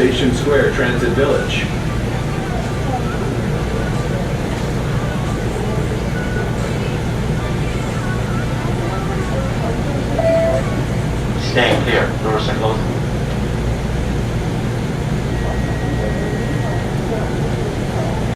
Station Square Transit Village. Staying clear, doors are closing.